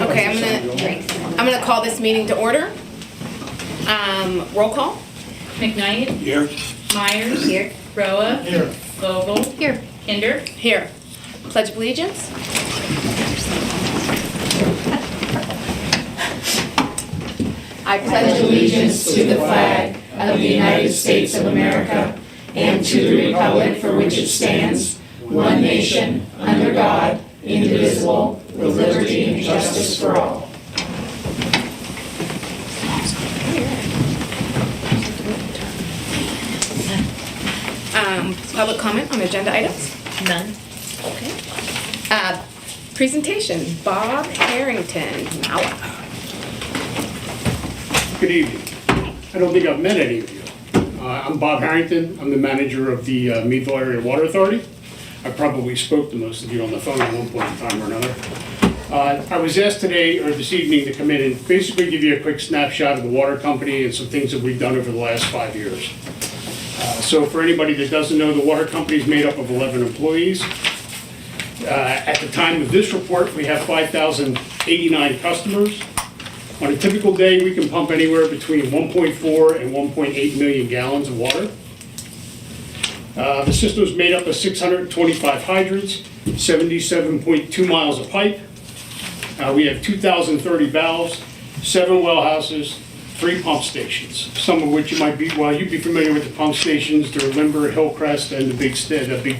Okay, I'm gonna call this meeting to order. Roll call. McKnight. Here. Myers. Here. Roa. Here. Vogel. Here. Kinder. Here. Pledge of allegiance. I pledge allegiance to the flag of the United States of America and to the republic for which it stands, one nation, under God, indivisible, with liberty and justice for all. Public comment on agenda items? None. Okay. Presentation, Bob Harrington, Mala. Good evening. I don't think I've met any of you. I'm Bob Harrington. I'm the manager of the Meadville Area Water Authority. I probably spoke to most of you on the phone at one point in time or another. I was asked today or this evening to come in and basically give you a quick snapshot of the water company and some things that we've done over the last 5 years. So for anybody that doesn't know, the water company is made up of 11 employees. At the time of this report, we have 5,089 customers. On a typical day, we can pump anywhere between 1.4 and 1.8 million gallons of water. The system is made up of 625 hydrants, 77.2 miles of pipe. We have 2,030 valves, 7 well houses, 3 pump stations, some of which you might be, well, you'd be familiar with the pump stations. They're Limber, Hillcrest, and the big station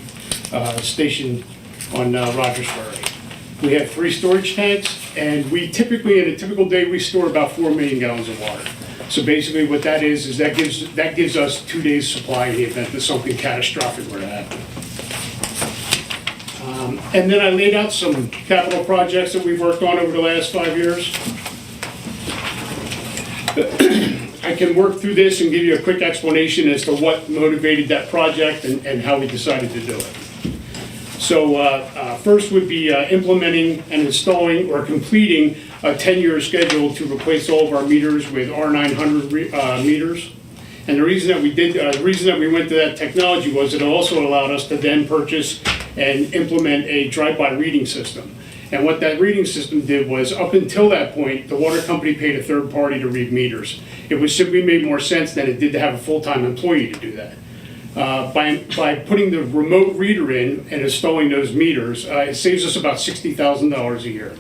on Rogers Ferry. We have 3 storage tanks, and we typically, in a typical day, we store about 4 million gallons of water. So basically what that is that gives us 2 days supply in the event that something catastrophic were to happen. And then I laid out some capital projects that we've worked on over the last 5 years. I can work through this and give you a quick explanation as to what motivated that project and how we decided to do it. So first would be implementing and installing or completing a 10-year schedule to replace all of our meters with R900 meters. And the reason that we went to that technology was it also allowed us to then purchase and implement a drive-by reading system. And what that reading system did was, up until that point, the water company paid a third party to read meters. It was simply made more sense than it did to have a full-time employee to do that. By putting the remote reader in and installing those meters, it saves us about $60,000 a year.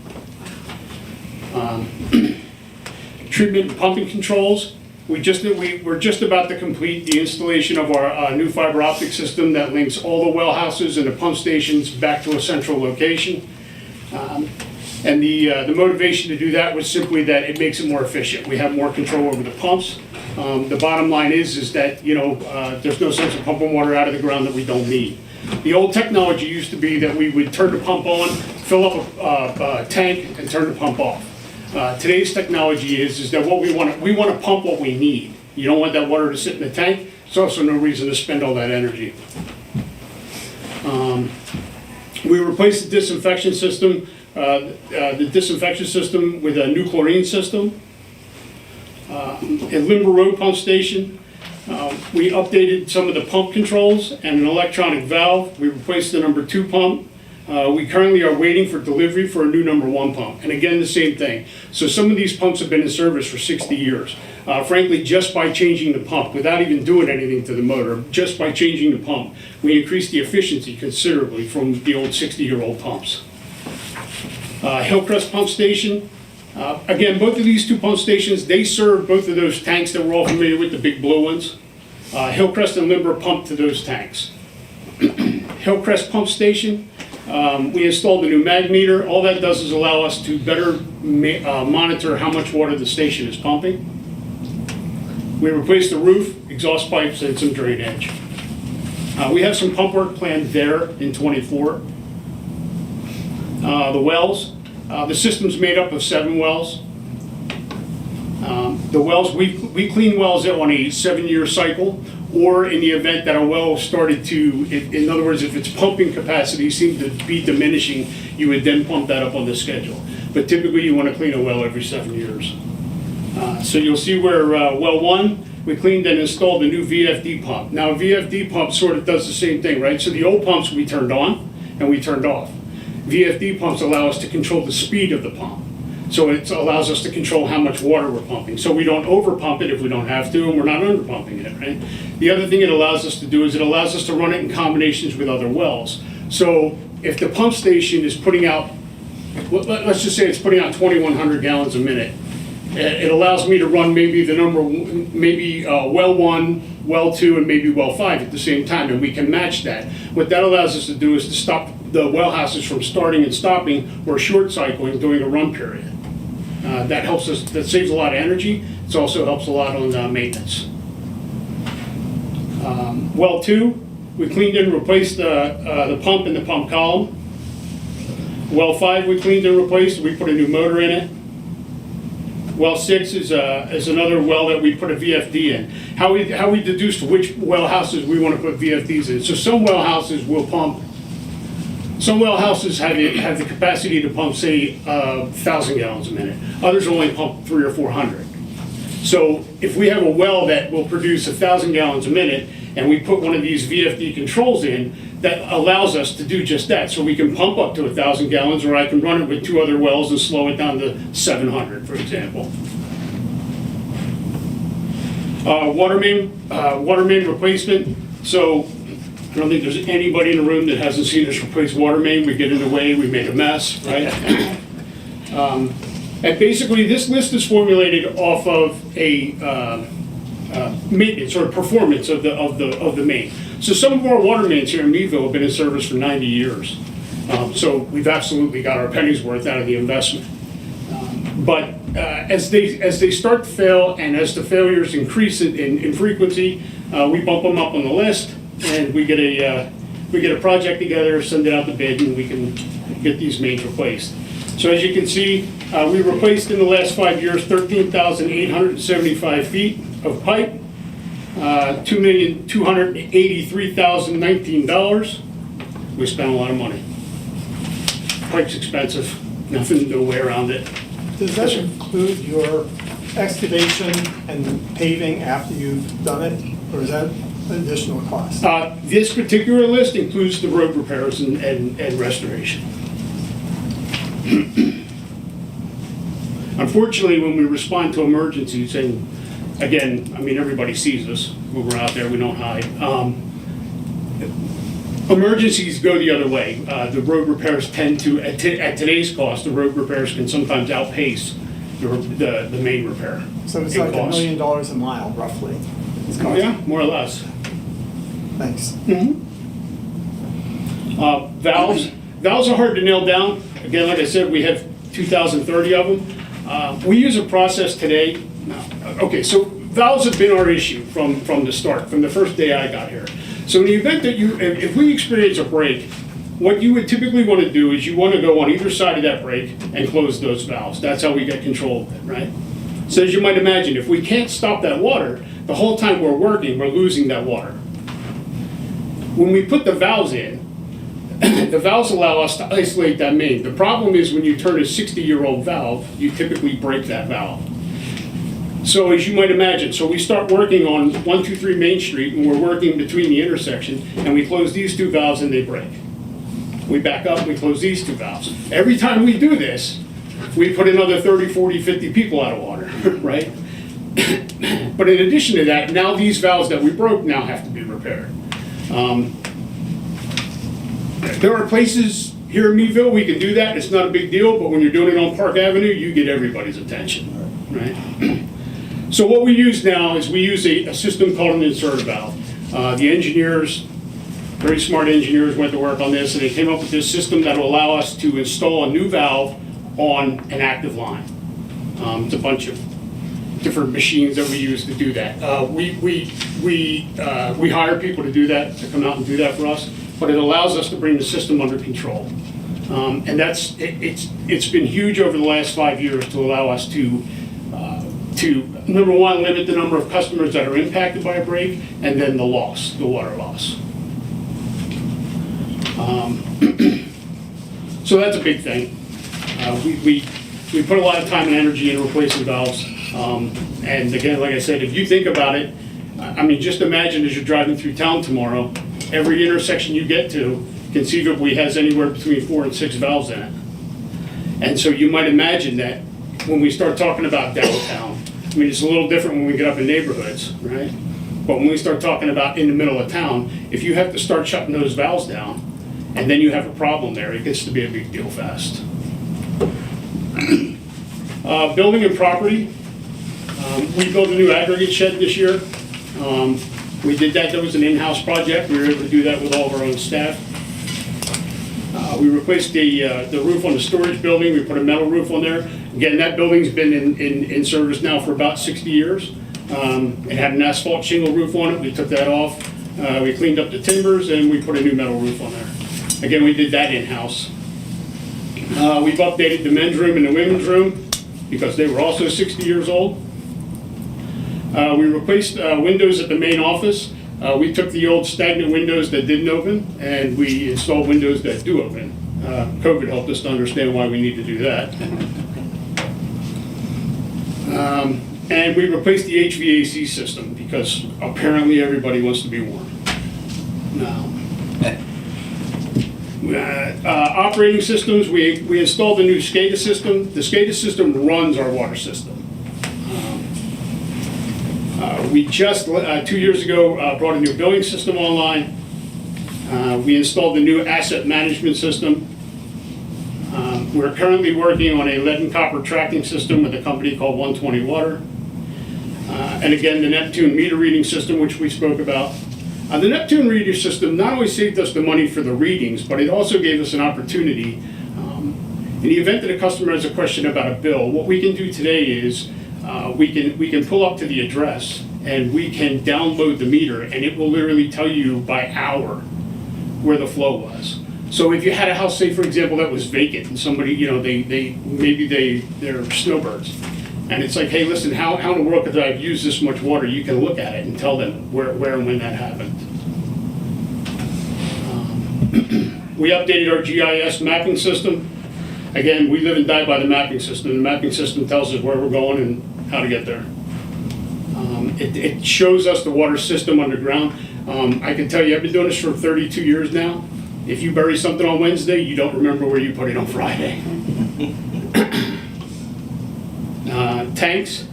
Treatment and pumping controls. We're just about to complete the installation of our new fiber optic system that links all the well houses and the pump stations back to a central location. And the motivation to do that was simply that it makes it more efficient. We have more control over the pumps. The bottom line is that, there's no sense of pumping water out of the ground that we don't need. The old technology used to be that we would turn the pump on, fill up a tank, and turn the pump off. Today's technology is that what we want to pump what we need. You don't want that water to sit in the tank. There's also no reason to spend all that energy. We replaced the disinfection system, with a new chlorine system. At Limber Road Pump Station, we updated some of the pump controls and an electronic valve. We replaced the number 2 pump. We currently are waiting for delivery for a new number 1 pump. And again, the same thing. So some of these pumps have been in service for 60 years. Frankly, just by changing the pump, without even doing anything to the motor, just by changing the pump, we increased the efficiency considerably from the old 60-year-old pumps. Hillcrest Pump Station. Again, both of these 2 pump stations, they serve both of those tanks that we're all familiar with, the big blue ones. Hillcrest and Limber pump to those tanks. Hillcrest Pump Station. We installed the new mag meter. All that does is allow us to better monitor how much water the station is pumping. We replaced the roof, exhaust pipes, and some drainage. We have some pump work planned there in '24. The wells, the system's made up of 7 wells. The wells, we clean wells on a 7-year cycle, or in the event that a well started to, in other words, if its pumping capacity seemed to be diminishing, you would then pump that up on the schedule. But typically you want to clean a well every 7 years. So you'll see where well 1, we cleaned and installed a new VFD pump. Now a VFD pump sort of does the same thing, right? So the old pumps we turned on, and we turned off. VFD pumps allow us to control the speed of the pump. So it allows us to control how much water we're pumping. So we don't over pump it if we don't have to, and we're not under pumping it, right? The other thing it allows us to do is it allows us to run it in combinations with other wells. So if the pump station is putting out, let's just say it's putting out 2,100 gallons a minute, it allows me to run maybe well 1, well 2, and maybe well 5 at the same time, and we can match that. What that allows us to do is to stop the well houses from starting and stopping or short cycling during a run period. That helps us, that saves a lot of energy. It also helps a lot on maintenance. Well 2, we cleaned and replaced the pump and the pump column. Well 5, we cleaned and replaced, we put a new motor in it. Well 6 is another well that we put a VFD in. How we deduced which well houses we want to put VFDs in. So some well houses will pump, some well houses have the capacity to pump, say, 1,000 gallons a minute. Others only pump 300 or 400. So if we have a well that will produce 1,000 gallons a minute, and we put one of these VFD controls in, that allows us to do just that. So we can pump up to 1,000 gallons, or I can run it with 2 other wells and slow it down to 700, for example. Water main replacement. So I don't think there's anybody in the room that hasn't seen us replace water main. We get in the way, we make a mess, right? And basically, this list is formulated off of a maintenance or performance of the main. So some of our water mains here in Meadville have been in service for 90 years. So we've absolutely got our pennies worth out of the investment. But as they start to fail, and as the failures increase in frequency, we bump them up on the list, and we get a project together, send it out to bid, and we can get these mains replaced. So as you can see, we replaced in the last 5 years 13,875 feet of pipe, $2,283,019. We spent a lot of money. Pipe's expensive, no way around it. Does that include your excavation and paving after you've done it, or is that an additional cost? This particular list includes the road repairs and restoration. Unfortunately, when we respond to emergencies, and again, I mean, everybody sees us when we're out there, we don't hide. Emergencies go the other way. The road repairs tend to, at today's cost, the road repairs can sometimes outpace the main repair. So it's like $1 million a mile, roughly. Yeah, more or less. Thanks. Valves are hard to nail down. Again, like I said, we have 2,030 of them. We use a process today. Okay, so valves have been our issue from the start, from the first day I got here. So in the event that if we experience a break, what you would typically want to do is you want to go on either side of that break and close those valves. That's how we get control of it, right? So as you might imagine, if we can't stop that water, the whole time we're working, we're losing that water. When we put the valves in, the valves allow us to isolate that main. The problem is when you turn a 60-year-old valve, you typically break that valve. So as you might imagine, so we start working on 123 Main Street, and we're working between the intersection, and we close these 2 valves and they break. We back up, we close these 2 valves. Every time we do this, we put another 30, 40, 50 people out of water, right? But in addition to that, now these valves that we broke now have to be repaired. There are places here in Meadville we can do that. It's not a big deal, but when you're doing it on Park Avenue, you get everybody's attention, right? So what we use now is we use a system called an inserter valve. The engineers, very smart engineers, went to work on this, and they came up with this system that will allow us to install a new valve on an active line. It's a bunch of different machines that we use to do that. We hire people to do that, to come out and do that for us, but it allows us to bring the system under control. And it's been huge over the last 5 years to allow us to number one, limit the number of customers that are impacted by a break, and then the loss, the water loss. So that's a big thing. We put a lot of time and energy into replacing valves. And again, like I said, if you think about it, I mean, just imagine as you're driving through town tomorrow, every intersection you get to conceivably has anywhere between 4 and 6 valves in it. And so you might imagine that when we start talking about downtown, I mean, it's a little different when we get up in neighborhoods, right? But when we start talking about in the middle of town, if you have to start shutting those valves down, and then you have a problem there, it gets to be a big deal fast. Building and property, we built a new aggregate shed this year. We did that, that was an in-house project. We were able to do that with all of our own staff. We replaced the roof on the storage building. We put a metal roof on there. Again, that building's been in service now for about 60 years. It had an asphalt shingle roof on it. We took that off. We cleaned up the timbers and we put a new metal roof on there. Again, we did that in-house. We've updated the men's room and the women's room because they were also 60 years old. We replaced windows at the main office. We took the old stagnant windows that didn't open and we installed windows that do open. COVID helped us to understand why we need to do that. And we replaced the HVAC system because apparently everybody wants to be warm. Now, operating systems, we installed a new SCADA system. The SCADA system runs our water system. We just, 2 years ago, brought a new billing system online. We installed the new asset management system. We're currently working on a lead and copper tracking system with a company called 120 Water. And again, the Neptune meter reading system, which we spoke about. The Neptune reader system not only saved us the money for the readings, but it also gave us an opportunity. In the event that a customer has a question about a bill, what we can do today is we can pull up to the address and we can download the meter and it will literally tell you by hour where the flow was. So if you had a house, say for example, that was vacant and somebody, you know, they're snowbirds. And it's like, hey, listen, how in the world could I have used this much water? You can look at it and tell them where and when that happened. We updated our GIS mapping system. Again, we live and die by the mapping system. The mapping system tells us where we're going and how to get there. It shows us the water system underground. I can tell you, I've been doing this for 32 years now. If you bury something on Wednesday, you don't remember where you put it on Friday. Tanks,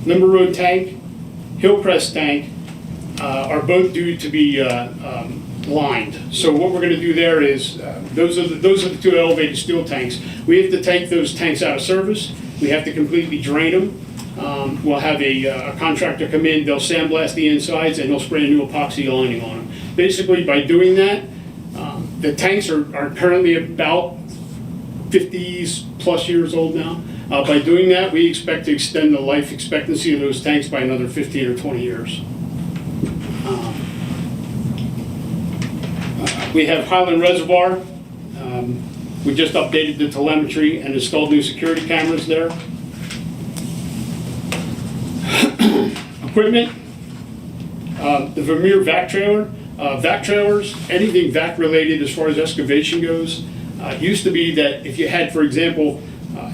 Limber Road tank, Hillcrest tank are both due to be lined. So what we're going to do there is, those are the two elevated steel tanks. We have to take those tanks out of service. We have to completely drain them. We'll have a contractor come in, they'll sandblast the insides and they'll spray a new epoxy lining on them. Basically by doing that, the tanks are currently about 50 plus years old now. By doing that, we expect to extend the life expectancy of those tanks by another 15 or 20 years. We have Highland Reservoir. We just updated the telemetry and installed new security cameras there. Equipment, the Vermeer vac trailer. Vac trailers, anything vac related as far as excavation goes, used to be that if you had, for example,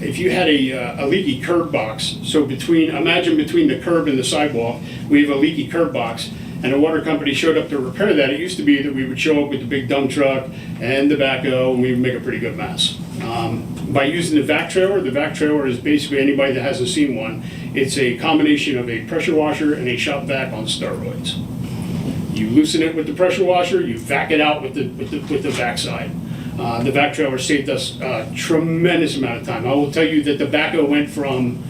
if you had a leaky curb box, so imagine between the curb and the sidewalk, we have a leaky curb box, and a water company showed up to repair that. It used to be that we would show up with the big dump truck and the backhoe, and we would make a pretty good mess. By using the vac trailer is basically, anybody that hasn't seen one, it's a combination of a pressure washer and a shop vac on steroids. You loosen it with the pressure washer, you vac it out with the vac side. The vac trailer saved us a tremendous amount of time. I will tell you that the backhoe went from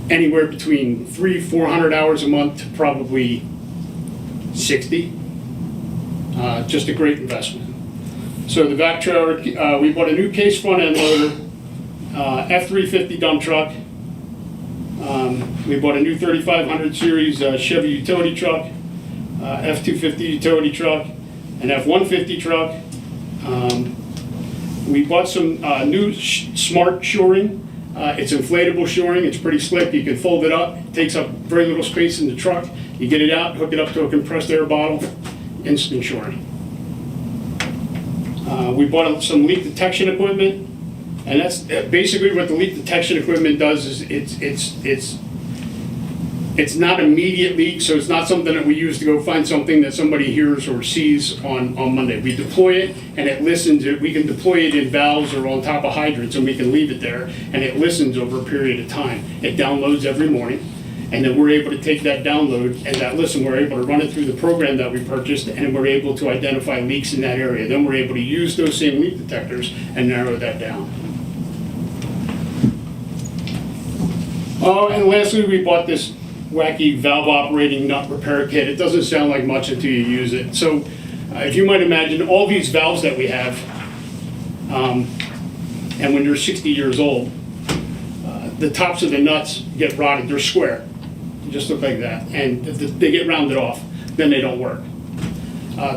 anywhere between 300-400 hours a month to probably 60. Just a great investment. So the vac trailer, we bought a new case front end loader, F350 dump truck. We bought a new 3500 series Chevy utility truck, F250 utility truck, an F150 truck. We bought some new smart shoring. It's inflatable shoring. It's pretty slick. You can fold it up. It takes up very little space in the truck. You get it out, hook it up to a compressed air bottle, instant shoring. We bought some leak detection equipment, and that's basically what the leak detection equipment does. Is It's not immediate leak, so it's not something that we use to go find something that somebody hears or sees on Monday. We deploy it and it listens. We can deploy it in valves or on top of hydrants, and we can leave it there, and it listens over a period of time. It downloads every morning, and then we're able to take that download and that listen, we're able to run it through the program that we purchased, and we're able to identify leaks in that area. Then we're able to use those same leak detectors and narrow that down. Oh, and lastly, we bought this wacky valve operating nut repair kit. It doesn't sound like much until you use it. So if you might imagine all these valves that we have, and when you're 60 years old, the tops of the nuts get rotted. They're square. They just look like that. And they get rounded off. Then they don't work.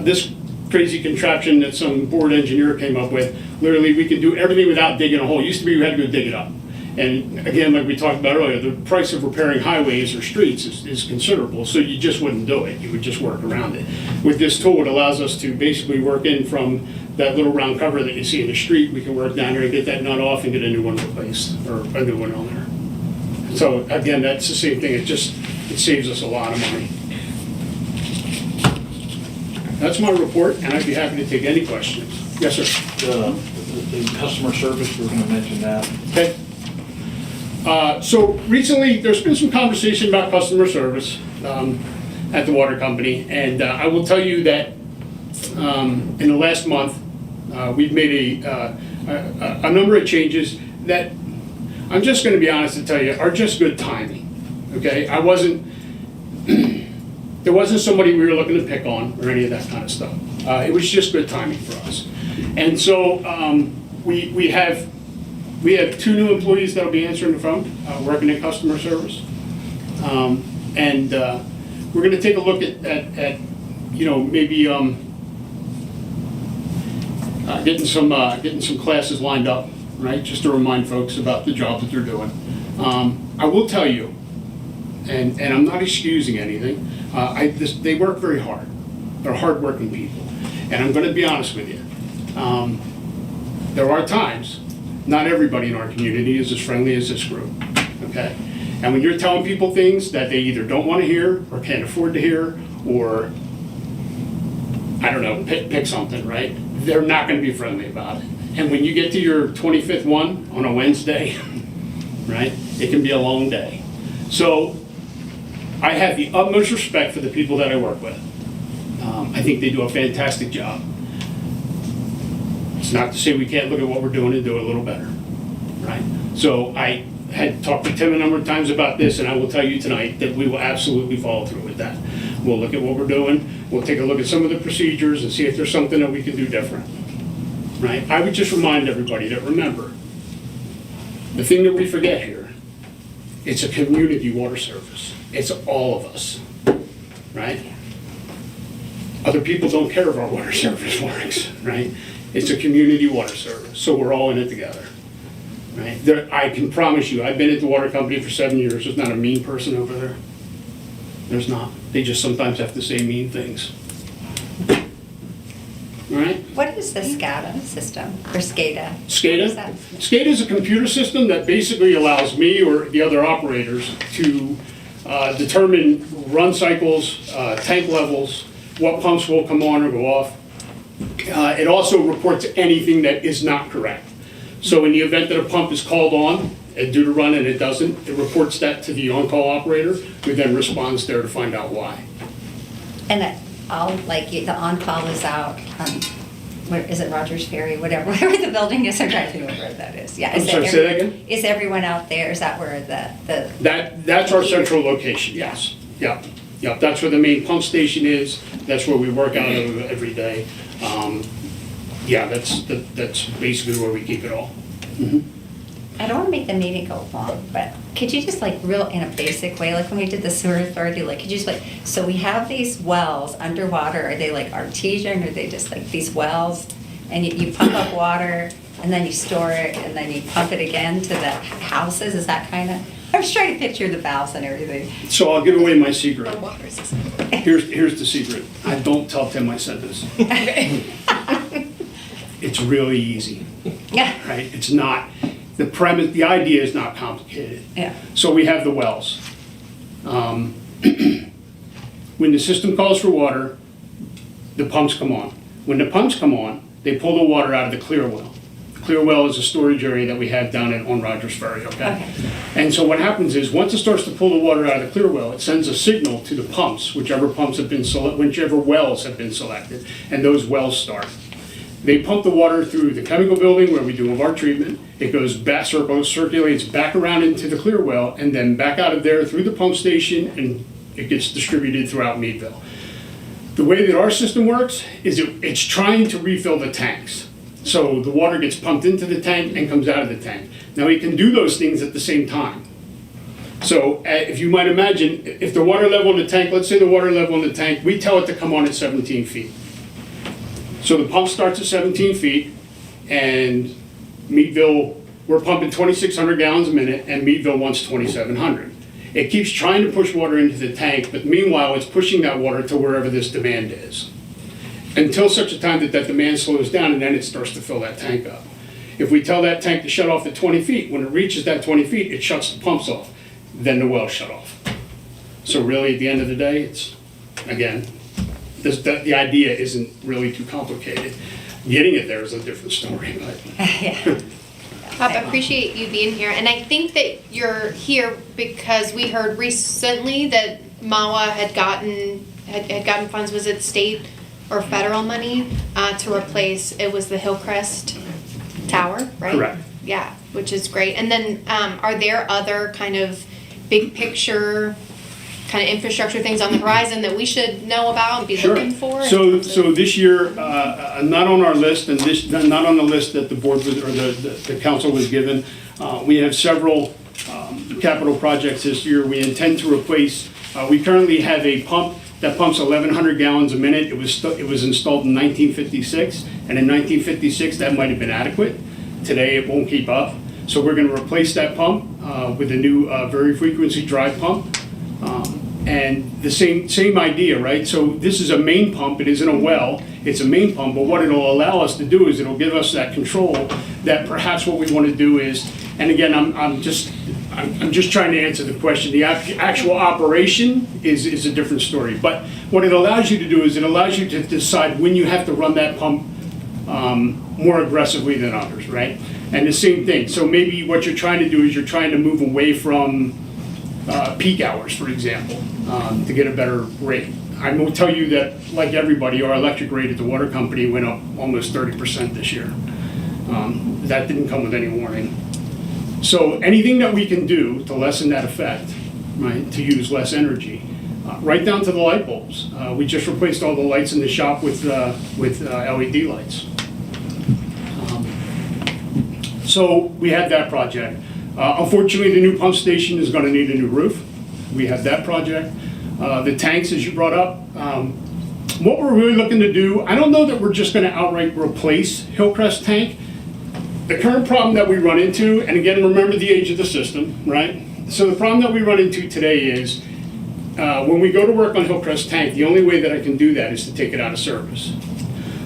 This crazy contraption that some board engineer came up with, literally we can do everything without digging a hole. It used to be we had to go dig it up. And again, like we talked about earlier, the price of repairing highways or streets is considerable, so you just wouldn't do it. You would just work around it. With this tool, it allows us to basically work in from that little round cover that you see in the street. We can work down there and get that nut off and get a new one replaced, or a new one on there. So again, that's the same thing. It saves us a lot of money. That's my report, and I'd be happy to take any questions. Yes, sir. The customer service, we were going to mention that. Okay. So recently, there's been some conversation about customer service at the water company, and I will tell you that in the last month, we've made a number of changes that I'm just going to be honest and tell you are just good timing. Okay, there wasn't somebody we were looking to pick on or any of that kind of stuff. It was just good timing for us, and so we have 2 new employees that'll be answering the phone, working in customer service. And we're gonna take a look at maybe getting some classes lined up, right? Just to remind folks about the job that they're doing. I will tell you, and I'm not excusing anything, they work very hard. They're hardworking people. And I'm gonna be honest with you. There are times, not everybody in our community is as friendly as this group, okay? And when you're telling people things that they either don't want to hear or can't afford to hear, or, I don't know, pick something, right? They're not going to be friendly about it. And when you get to your 25th one on a Wednesday, right, it can be a long day. So I have the utmost respect for the people that I work with. I think they do a fantastic job. It's not to say we can't look at what we're doing and do it a little better, right? So I had talked to Tim a number of times about this, and I will tell you tonight that we will absolutely follow through with that. We'll look at what we're doing. We'll take a look at some of the procedures and see if there's something that we can do different, right? I would just remind everybody that, remember, the thing that we forget here, it's a community water service. It's all of us, right? Other people don't care if our water service works, right? It's a community water service, so we're all in it together, right? I can promise you, I've been at the water company for 7 years. There's not a mean person over there. There's not. They just sometimes have to say mean things. All right? What is the SCADA system, or SCADA? SCADA? What is that? SCADA is a computer system that basically allows me or the other operators to determine run cycles, tank levels, what pumps will come on or go off. It also reports anything that is not correct. So in the event that a pump is called on and due to run and it doesn't, it reports that to the on-call operator, who then responds there to find out why. And the on-call is out, where, is it Rogers Ferry, whatever the building is, I'm trying to think of where that is. Yeah. I'm sorry, say that again? Is everyone out there, is that where the? That's our central location, yes. Yep, that's where the main pump station is. That's where we work out of every day. Yeah, that's basically where we keep it all. Mm-hmm. I don't want to make the meeting go long, but could you just real in a basic way, like when we did the sewer authority, could you just so we have these wells underwater, are they artesian, or are they just these wells, and you pump up water, and then you store it, and then you pump it again to the houses, is that kind of, I'm just trying to picture the valves and everything. So I'll give away my secret. What water system? Here's the secret. I don't tell Tim I said this. It's really easy, Yeah. right? It's not, the idea is not complicated. Yeah. So we have the wells. When the system calls for water, the pumps come on. When the pumps come on, they pull the water out of the clear well. The clear well is a storage area that we have down on Rogers Ferry, okay? And so what happens is, once it starts to pull the water out of the clear well, it sends a signal to the pumps, whichever wells have been selected, and those wells start. They pump the water through the chemical building where we do all of our treatment. It goes back, circulates back around into the clear well, and then back out of there through the pump station, and it gets distributed throughout Meadville. The way that our system works is it's trying to refill the tanks. So the water gets pumped into the tank and comes out of the tank. Now it can do those things at the same time. So if you might imagine, if the water level in the tank, let's say the water level in the tank, we tell it to come on at 17 feet. So the pump starts at 17 feet, and Meadville, we're pumping 2,600 gallons a minute, and Meadville wants 2,700. It keeps trying to push water into the tank, but meanwhile, it's pushing that water to wherever this demand is, until such a time that that demand slows down, and then it starts to fill that tank up. If we tell that tank to shut off at 20 feet, when it reaches that 20 feet, it shuts the pumps off. Then the wells shut off. So really, at the end of the day, it's, again, the idea isn't really too complicated. Getting it there is a different story, but. Yeah. Bob, I appreciate you being here, and I think that you're here because we heard recently that MAWA had gotten funds, was it state or federal money, to replace, it was the Hillcrest Tower, right? Correct. Yeah, which is great. And then, are there other kind of big picture, kind of infrastructure things on the horizon that we should know about and be looking for? So this year, not on our list, and not on the list that the board was, or the council was given, we have several capital projects this year. We intend to replace. We currently have a pump that pumps 1,100 gallons a minute. It was installed in 1956, and in 1956 that might have been adequate. Today it won't keep up, so we're going to replace that pump with a new very frequency drive pump. And the same idea, right? So this is a main pump. It isn't a well. It's a main pump. But what it'll allow us to do is it'll give us that control that perhaps what we want to do is, and again, I'm just trying to answer the question. The actual operation is a different story. But what it allows you to do is it allows you to decide when you have to run that pump more aggressively than others, right? And the same thing. So maybe what you're trying to do is you're trying to move away from peak hours, for example, to get a better rate. I will tell you that, like everybody, our electric rate at the water company went up almost 30% this year. That didn't come with any warning. So anything that we can do to lessen that effect, right, to use less energy, right down to the light bulbs. We just replaced all the lights in the shop with LED lights. So we had that project. Unfortunately, the new pump station is going to need a new roof. We have that project. The tanks, as you brought up, what we're really looking to do, I don't know that we're just going to outright replace Hillcrest tank. The current problem that we run into, and again, remember the age of the system, right? So the problem that we run into today is when we go to work on Hillcrest tank, the only way that I can do that is to take it out of service.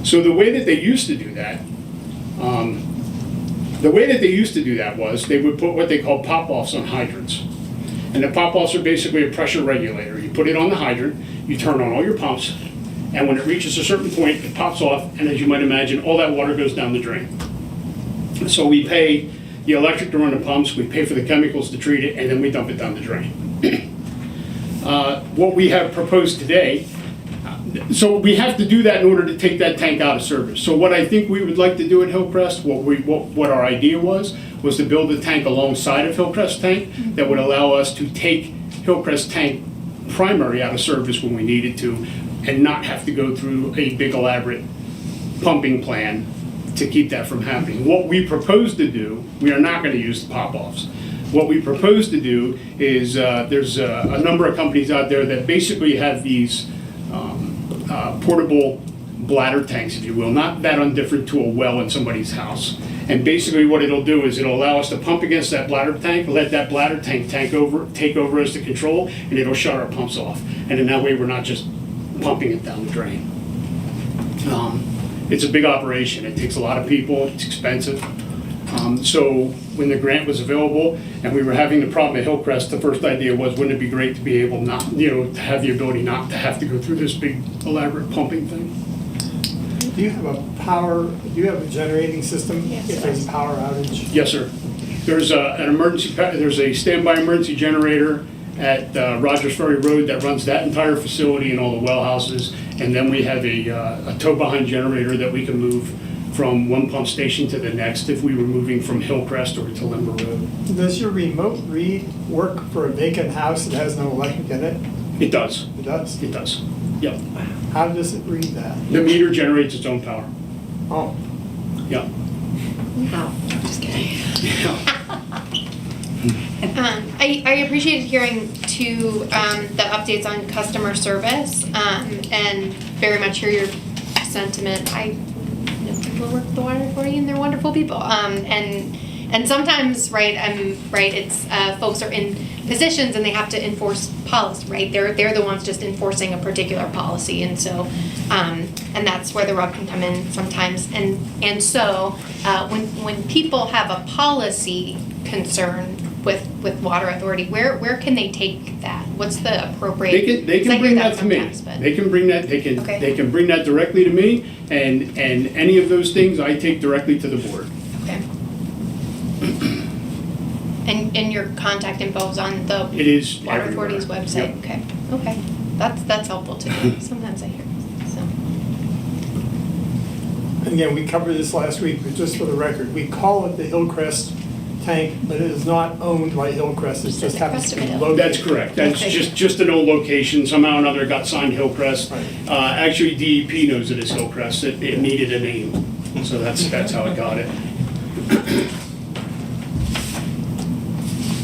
So the way that they used to do that, was they would put what they call pop-offs on hydrants. And the pop-offs are basically a pressure regulator. You put it on the hydrant, you turn on all your pumps, and when it reaches a certain point, it pops off, and as you might imagine, all that water goes down the drain. So we pay the electric to run the pumps, we pay for the chemicals to treat it, and then we dump it down the drain. What we have proposed today, so we have to do that in order to take that tank out of service. So what I think we would like to do at Hillcrest, what our idea was to build a tank alongside of Hillcrest tank that would allow us to take Hillcrest tank primary out of service when we needed to, and not have to go through a big elaborate pumping plan to keep that from happening. What we propose to do, we are not going to use the pop-offs. What we propose to do is there's a number of companies out there that basically have these portable bladder tanks, if you will, not that undifferent to a well in somebody's house. And basically what it'll do is it'll allow us to pump against that bladder tank, let that bladder tank take over as the control, and it'll shut our pumps off. And in that way, we're not just pumping it down the drain. It's a big operation. It takes a lot of people. It's expensive. So when the grant was available and we were having the problem at Hillcrest, the first idea was, wouldn't it be great to be able not, to have the ability not to have to go through this big elaborate pumping thing? Do you have a generating system if there's a power outage? Yes, sir. There's there's a standby emergency generator at Rogers Ferry Road that runs that entire facility and all the well houses. And then we have a tow behind generator that we can move from one pump station to the next if we were moving from Hillcrest or to Limber Road. Does your remote read work for a vacant house that has no electric in it? It does. It does? It does. Yep. How does it read that? The meter generates its own power. Oh, Yep. Wow, just kidding. I appreciated hearing too, the updates on customer service, and very much hear your sentiment. I know people who work at the water authority and they're wonderful people. And sometimes, right, it's, folks are in positions and they have to enforce policy, right? They're the ones just enforcing a particular policy, and so, and that's where the rub can come in sometimes. And so, when people have a policy concern with water authority, where can they take that? What's the appropriate? They 'cause I can hear bring that to me. sometimes, but- They can bring that, Okay. they can bring that directly to me, and any of those things I take directly to the board. Okay. And your contact info is on the It is water everywhere. authority's website? Yep. Okay, okay. That's helpful to know. Sometimes I hear, so. and again, we covered this last week, but just for the record, we call it the Hillcrest tank, but it is not owned by Hillcrest. It It's just at the happens to be crest of a hill. located. That's correct. That's Okay. just an old location. Somehow or another it got signed Hillcrest. Right. Actually, DEP knows it as Hillcrest. It needed a name. So that's how it got it.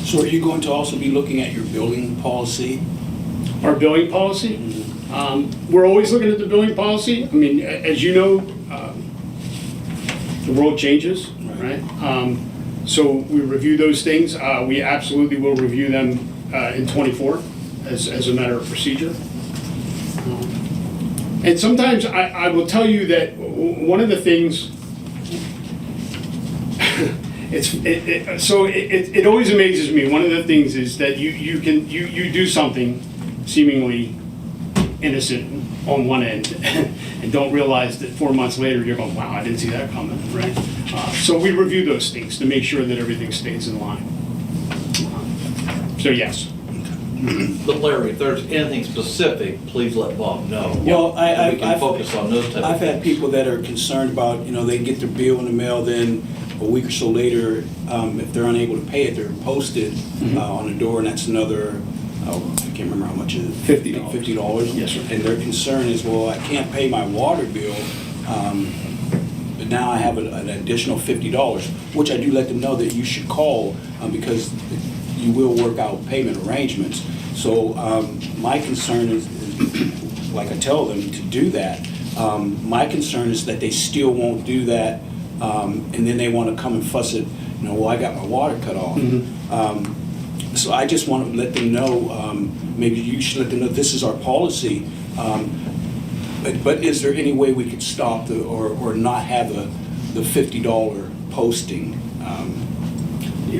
So are you going to also be looking at your building policy? Our billing policy, we're always looking at the billing policy. I mean, as you know, the world changes, right? So we review those things. We absolutely will review them in '24 as a matter of procedure. And sometimes I will tell you that one of the things, it always amazes me. One of the things is that you do something seemingly innocent on one end and don't realize that 4 months later you're going, wow, I didn't see that coming, right? So we review those things to make sure that everything stays in line. So yes. But Larry, if there's anything specific, please let Bob know. Well, And we can focus on those type of I've had things. people that are concerned about, they get their bill in the mail, then a week or so later, if they're unable to pay it, they're posted on the door, and that's another, I can't remember how much it is. $50. $50. Yes, sir. And their concern is, well, I can't pay my water bill, but now I have an additional $50, which I do let them know that you should call, because you will work out payment arrangements. So my concern is, like I tell them to do that, my concern is that they still won't do that, and then they want to come and fuss it, well, I got my water cut off. So I just want to let them know, maybe you should let them know this is our policy, but is there any way we could stop or not have the $50 posting?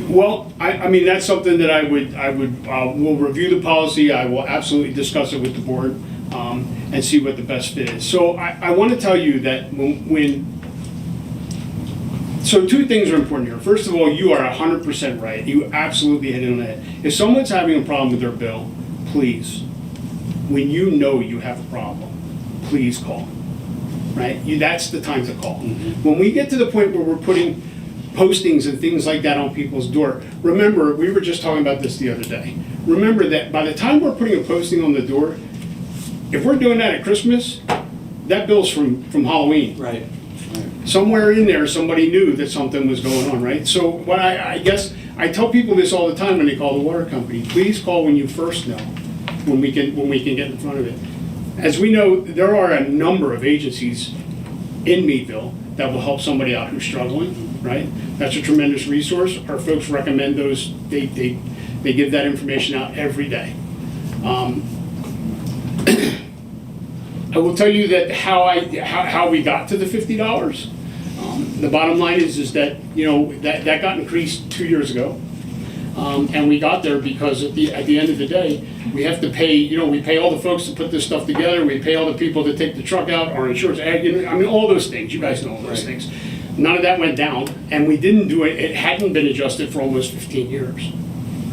Well, I mean, that's something that we'll review the policy. I will absolutely discuss it with the board and see what the best fit is. So I want to tell you that so two things are important here. First of all, you are 100% right. You absolutely hit it on the head. If someone's having a problem with their bill, please, when you know you have a problem, please call, right? That's the time to call. When we get to the point where we're putting postings and things like that on people's door, remember, we were just talking about this the other day. Remember that by the time we're putting a posting on the door, if we're doing that at Christmas, that bill's from Halloween. Right. Somewhere in there, somebody knew that something was going on, right? So what I guess, I tell people this all the time when they call the water company, please call when you first know, when we can get in front of it. As we know, there are a number of agencies in Meadville that will help somebody out who's struggling, right? That's a tremendous resource. Our folks recommend those. They give that information out every day. I will tell you that how we got to the $50. The bottom line is that, you know, that got increased 2 years ago. And we got there because at the end of the day, we have to pay, you know, we pay all the folks to put this stuff together, we pay all the people to take the truck out, our insurance, you know, I mean, all those things, you guys know all those things. None of that went down, and we didn't do it, it hadn't been adjusted for almost 15 years.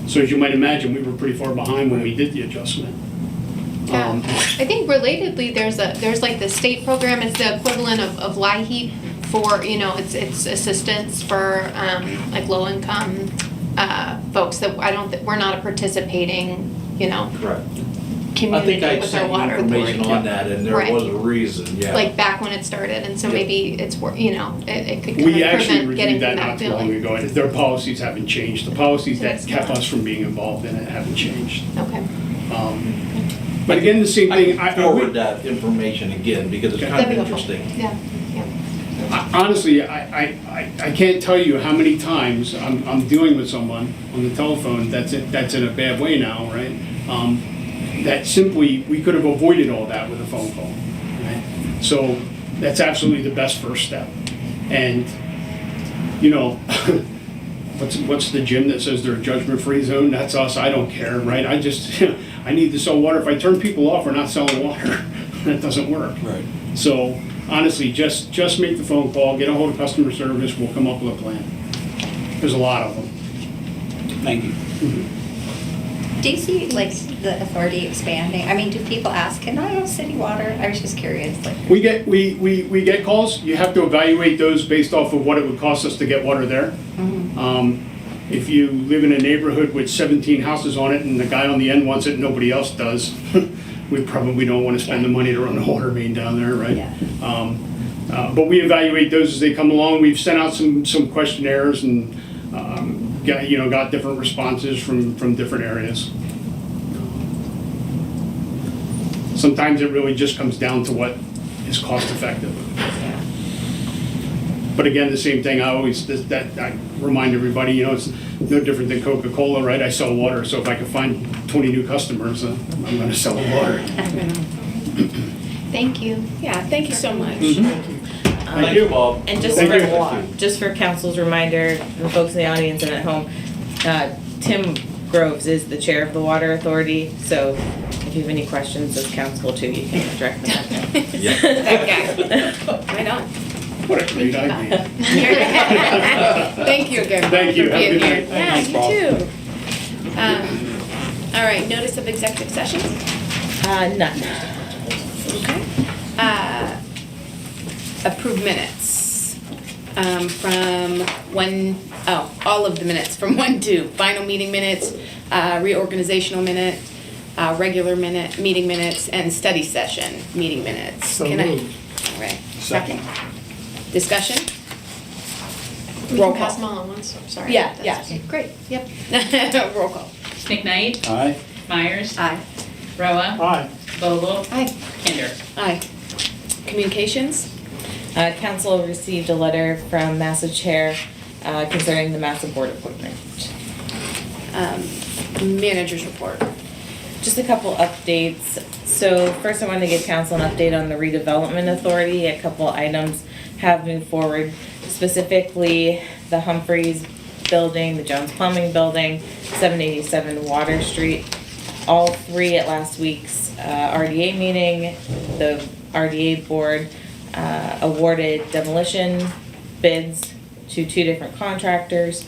So as you might imagine, we were pretty far behind when we did the adjustment. Yeah. I think relatedly, there's like the state program, it's the equivalent of LIHEAP for, you know, it's assistance for, like low-income, folks that we're not a participating, you know, Correct. I community think I with our sent you water information authority. on that, and there Right. was a reason, yeah. Like back when it started, and so Yeah. maybe it's, you know, it could kind We of actually prevent getting reviewed that from that not too long feeling. ago, and their policies haven't changed. The policies that That's kept not- us from being involved in it haven't changed. Okay. But again, the same I thing, can forward that information again, because it's Okay. kind That'd of be helpful. interesting. Yeah, yeah. honestly, I can't tell you how many times I'm dealing with someone on the telephone that's in a bad way now, right? That simply, we could have avoided all that with a phone call, right? So that's absolutely the best first step. And, you know, what's the gym that says they're a judgment-free zone? That's us, I don't care, right? I just, I need to sell water. If I turn people off, we're not selling water. That doesn't work. Right. So honestly, just make the phone call, get a hold of customer service, we'll come up with a plan. There's a lot of them. Thank you. Do you see like the authority expanding? I mean, do people ask, can I have city water? I was just curious, like. We get calls. You have to evaluate those based off of what it would cost us to get water there. If you live in a neighborhood with 17 houses on it and the guy on the end wants it and nobody else does, we probably don't want to spend the money to run the water main down there, right? Yeah. But we evaluate those as they come along. We've sent out some questionnaires and got different responses from different areas. Sometimes it really just comes down to what is cost effective. But again, the same thing, I remind everybody, you know, it's no different than Coca-Cola, right? I sell water, so if I can find 20 new customers, I'm gonna sell them water. Thank you. Yeah, thank you so much. Thank you. Bob. And just Thank for, you. just for council's reminder, the folks in the audience and at home, Tim Groves is the chair of the Water Authority, so if you have any questions as council too, you can direct them at him. That guy. Right on. What a great idea. Thank you again. Thank you. For Have a being good here. night. Yeah, Thanks, you Bob. too. All right, notice of executive session. None. Okay. Approve minutes from all of the minutes from 1-2, final meeting minutes, reorganizational minute, regular minute, meeting minutes, and study session meeting minutes. So Can moved. All right. Second. Discussion? We Roll can pass them call. all at once, sorry. Yeah, That's yeah. okay. Great, yep. Roll call. McKnight, Aye. Myers, Aye. Roa, Aye. Vogel, Aye. Kinder. Aye. Communications? Council received a letter from MASSA Chair concerning the MASSA Board appointment. Managers report. Just a couple updates. So first I wanted to give council an update on the redevelopment authority. A couple items have moved forward, specifically the Humphreys building, the Jones Plumbing building, 787 Water Street. All three at last week's RDA meeting, the RDA board awarded demolition bids to 2 different contractors.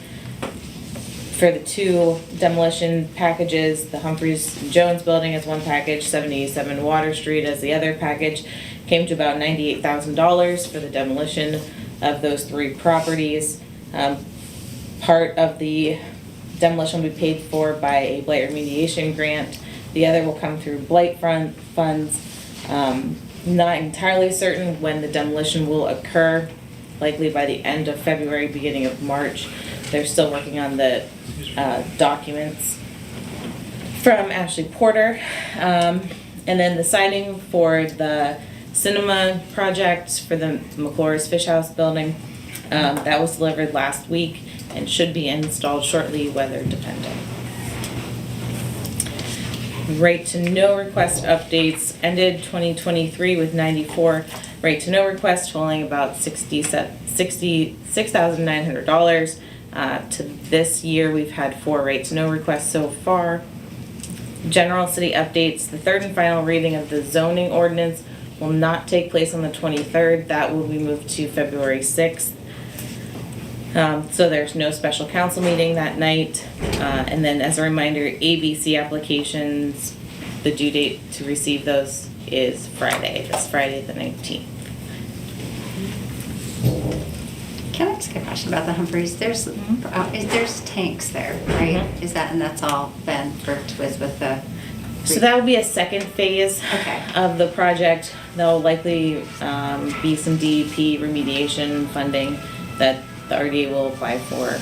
For the 2 demolition packages, the Humphreys Jones building is one package, 787 Water Street as the other package, came to about $98,000 for the demolition of those 3 properties. Part of the demolition will be paid for by a blight remediation grant. The other will come through blight funds. Not entirely certain when the demolition will occur, likely by the end of February, beginning of March. They're still working on the documents from Ashley Porter. And then the siding for the cinema project for the McClure's Fish House building, that was delivered last week and should be installed shortly, weather dependent. Right to know request updates, ended 2023 with 94 right to know request totaling about $66,900. To this year, we've had 4 right to know requests so far. General city updates, the third and final reading of the zoning ordinance will not take place on the 23rd. That will be moved to February 6th. So there's no special council meeting that night. And then as a reminder, ABC applications, the due date to receive those is this Friday the 19th. Can I ask a question about the Humphreys? There's tanks there, right? Mhm. Is that, and that's all been worked with the? So that would be a second phase Okay. of the project. There'll likely be some DEP remediation funding that the RDA will apply for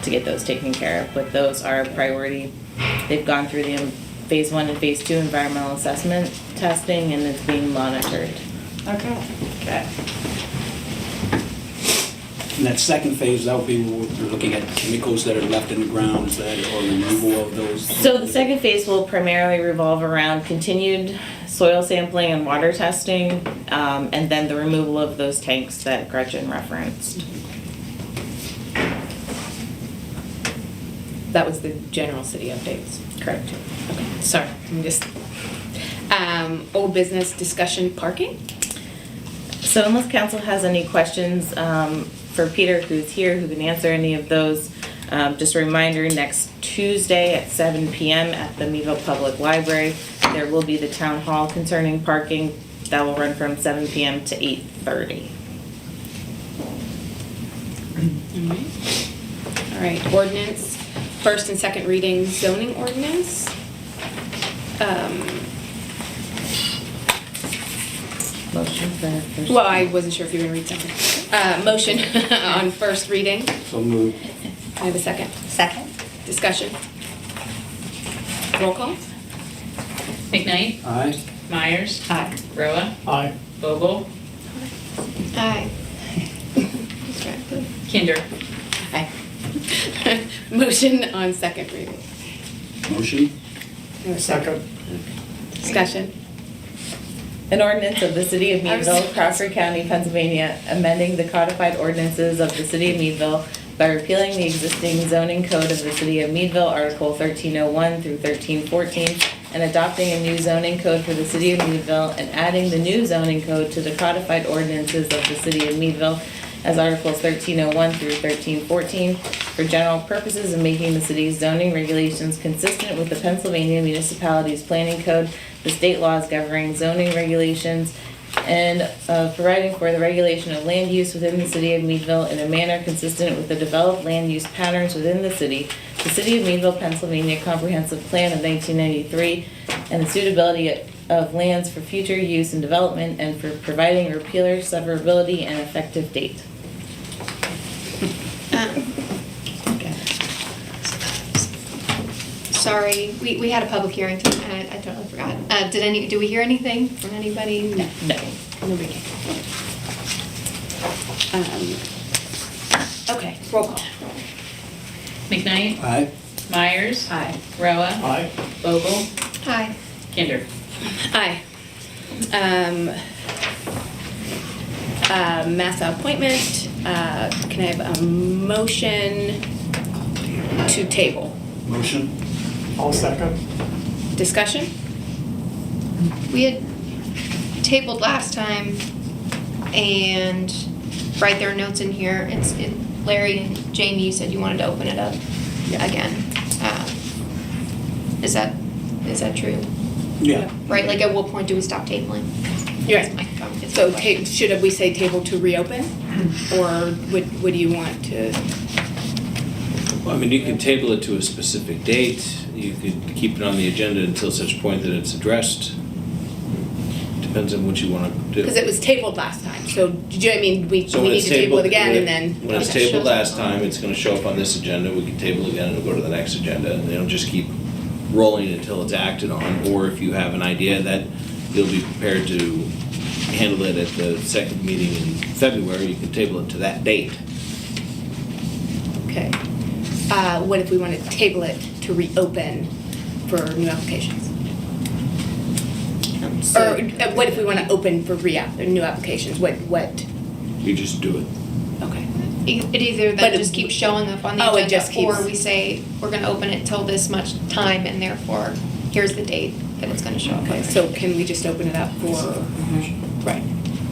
to get those taken care of. But those are a priority. They've gone through the phase 1 and phase 2 environmental assessment testing, and it's being monitored. Okay, good. In that second phase, that would be where we're looking at chemicals that are left in the ground, is that, or removal of those? So the second phase will primarily revolve around continued soil sampling and water testing, and then the removal of those tanks that Gretchen referenced. That was the general city updates. Correct. Okay, sorry, I'm just, old business discussion parking? So unless council has any questions for Peter, who's here, who can answer any of those, just a reminder, next Tuesday at 7 p.m. at the Meadville Public Library, there will be the town hall concerning parking. That will run from 7 p.m. to 8:30. All right, ordinance, first and second reading zoning ordinance. Motion for first. Well, I wasn't sure if you were gonna read something. Motion on first reading. So moved. I have a second. Second? Discussion. Roll call. McKnight, Aye. Myers, Aye. Roa, Aye. Vogel, Aye. Kinder. Aye. Motion on second reading. Motion? I have a Second. Discussion. An ordinance of the City of I was- Meadville, Crawford County, Pennsylvania, amending the codified ordinances of the City of Meadville by repealing the existing zoning code of the City of Meadville, Article 1301 through 1314, and adopting a new zoning code for the City of Meadville, and adding the new zoning code to the codified ordinances of the City of Meadville as Articles 1301 through 1314, for general purposes of making the city's zoning regulations consistent with the Pennsylvania Municipalities Planning Code, the state laws governing zoning regulations, and providing for the regulation of land use within the City of Meadville in a manner consistent with the developed land use patterns within the city of Meadville, Pennsylvania Comprehensive Plan of 1993, and the suitability of lands for future use and development, and for providing repealer severability and effective date. Sorry, we had a public hearing tonight, I totally forgot. Do we hear anything from anybody? No. No. Nobody came. Okay, roll call. McKnight, Aye. Myers, Aye. Roa, Aye. Vogel, Hi. Kinder. Aye. Massa appointment, can I have a motion to table? Motion? All second. Discussion? We had tabled last time, and right, there are notes in here. Larry and Jamie, you said you wanted to open it up again. Is that true? Yeah. Right, like at what point do we stop tabling? Yeah. It's So my question. should we say table to reopen? Or what do you want to? Well, I mean, you can table it to a specific date. You could keep it on the agenda until such point that it's addressed. Depends on what you want to do. Because it was tabled last time, so do you, I mean, we So need when to it's table it tabled, again and then. when it's Okay. tabled last time, it's gonna show up on this agenda. We can table again and it'll go to the next agenda. And it'll just keep rolling until it's acted on. Or if you have an idea that you'll be prepared to handle it at the second meeting in February, you can table it to that date. Okay. What if we want to table it to reopen for new applications? Or what if we want to open for new applications? What? You just do it. Okay. It either But then it- just keeps showing up on the Oh, it agenda, just keeps- or we say, we're gonna open it till this much time, and therefore, here's the date that it's gonna show up. Okay, on. so can we just open it up for, right?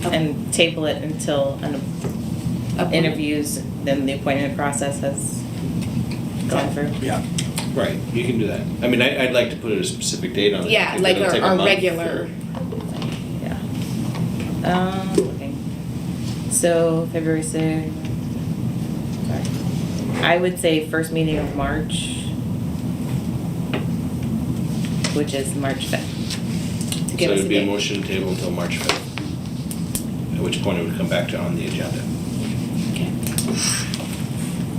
Okay. And table it until interviews, then the appointment process has gone through. Yeah. Right, you can do that. I mean, I'd like to put a specific date on it. Yeah, If like it'll take a our month regular, Yeah. Looking. So February 6th. Sorry. I would say first meeting of March, which is March 5th. to So give it us a would be a date. motion to table until March 5th, at which point it would come back to on the agenda. Okay.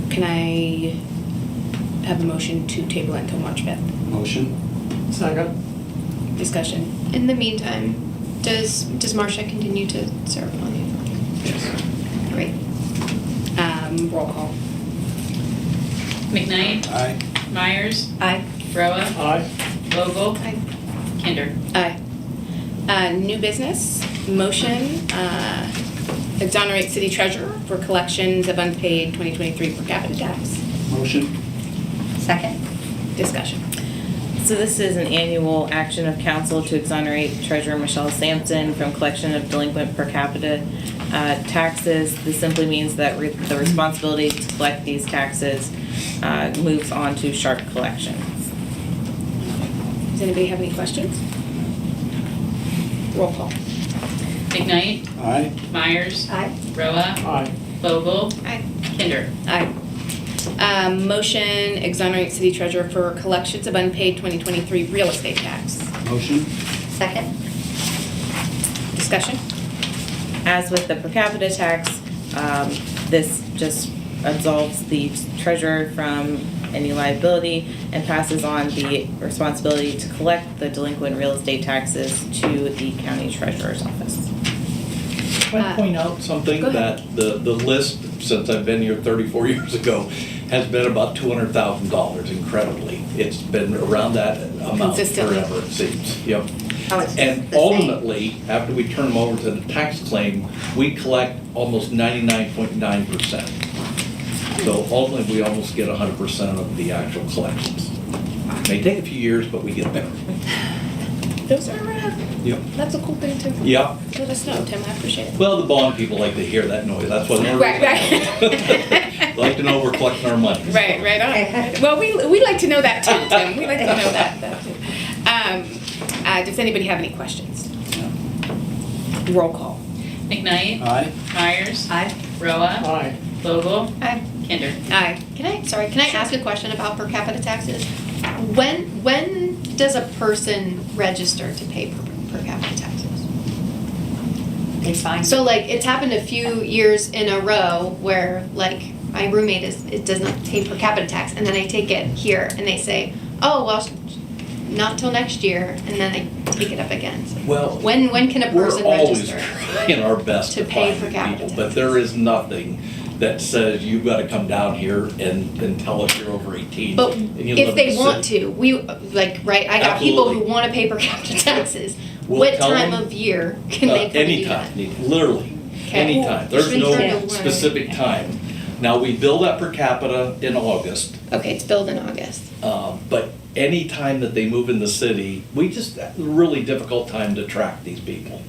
Can I have a motion to table it until March 5th? Motion? Second? Discussion? In the meantime, does Marcia continue to serve on the authority? Yes. Great. Roll call. McKnight, Aye. Myers, Aye. Roa, Aye. Vogel, Aye. Kinder. Aye. New business, motion, exonerate city treasurer for collections of unpaid 2023 per capita tax. Motion? Second? Discussion. So this is an annual action of council to exonerate Treasurer Michelle Sampson from collection of delinquent per capita taxes. This simply means that the responsibility to collect these taxes moves on to Sharp Collections. Does anybody have any questions? Roll call. McKnight, Aye. Myers, Aye. Roa, Aye. Vogel, Aye. Kinder. Aye. Motion, exonerate city treasurer for collections of unpaid 2023 real estate tax. Motion? Second? Discussion? As with the per capita tax, this just absolves the treasurer from any liability and passes on the responsibility to collect the delinquent real estate taxes to the county treasurer's office. Can I point out something Go ahead. that the list, since I've been here 34 years ago, has been about $200,000 incredibly. It's been around that amount Consistently. forever, it seems. Yep. Oh, it's And the same. ultimately, after we turn them over to the tax claim, we collect almost 99.9%. So ultimately, we almost get 100% of the actual collections. May take a few years, but we get there. Those are, Yep. that's a cool thing to Yeah. let us know, Tim, I appreciate it. Well, the bond people like to hear that noise. That's what they're. Right, right. Like to know we're collecting our money. Right, right on. Well, we like to know that too, Tim. We like to know that too. Does anybody have any questions? Roll call. McKnight, Aye. Myers, Aye. Roa, Aye. Vogel, Aye. Kinder. Aye. Can I ask a question about per capita taxes? When does a person register to pay per capita taxes? It's fine. So like, it's happened a few years in a row where like, my roommate it does not pay per capita tax, and then I take it here, and they say, oh, well, not till next year, and then I take it up again. So Well, when can a person we're always register? trying our best to to pay find per capita people, but taxes? there is nothing that says you've got to come down here and tell us you're over 18. But and you if live they in the want city. to, we, like, right, I got people who Absolutely. wanna pay per capita taxes. We'll What tell time them, of year can they come and do that? Anytime, literally, Okay. anytime. There's Just no trying to learn. specific time. Now, we bill that per capita in August, Okay, it's billed in August. but any time that they move in the city, we just, really difficult time to track these people.